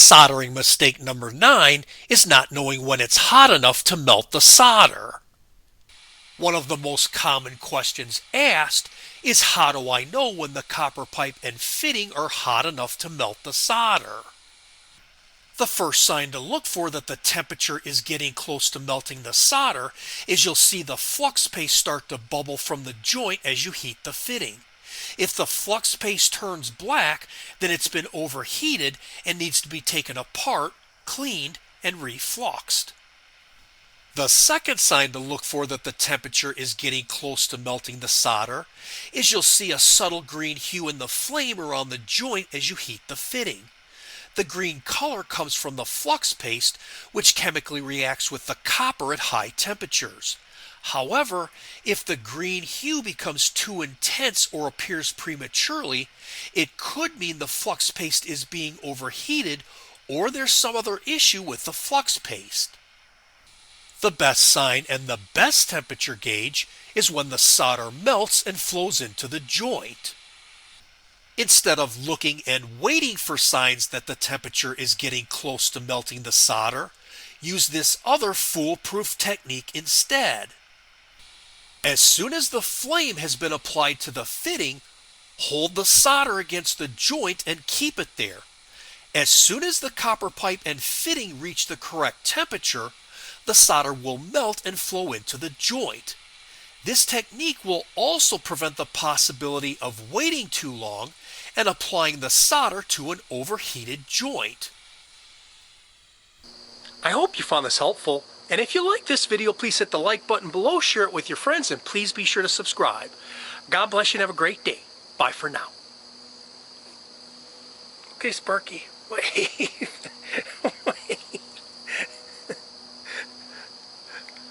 Soldering mistake number 9 is not knowing when it's hot enough to melt the solder. One of the most common questions asked is, how do I know when the copper pipe and fitting are hot enough to melt the solder? The first sign to look for that the temperature is getting close to melting the solder is you'll see the flux paste start to bubble from the joint as you heat the fitting. If the flux paste turns black, then it's been overheated and needs to be taken apart, cleaned, and refluxed. The second sign to look for that the temperature is getting close to melting the solder is you'll see a subtle green hue in the flame around the joint as you heat the fitting. The green color comes from the flux paste, which chemically reacts with the copper at high temperatures. However, if the green hue becomes too intense or appears prematurely, it could mean the flux paste is being overheated or there's some other issue with the flux paste. The best sign and the best temperature gauge is when the solder melts and flows into the joint. Instead of looking and waiting for signs that the temperature is getting close to melting the solder, use this other foolproof technique instead. As soon as the flame has been applied to the fitting, hold the solder against the joint and keep it there. As soon as the copper pipe and fitting reach the correct temperature, the solder will melt and flow into the joint. This technique will also prevent the possibility of waiting too long and applying the solder to an overheated joint. I hope you found this helpful, and if you like this video, please hit the like button below, share it with your friends, and please be sure to subscribe. God bless you and have a great day. Bye for now. Okay, Sparky, wave.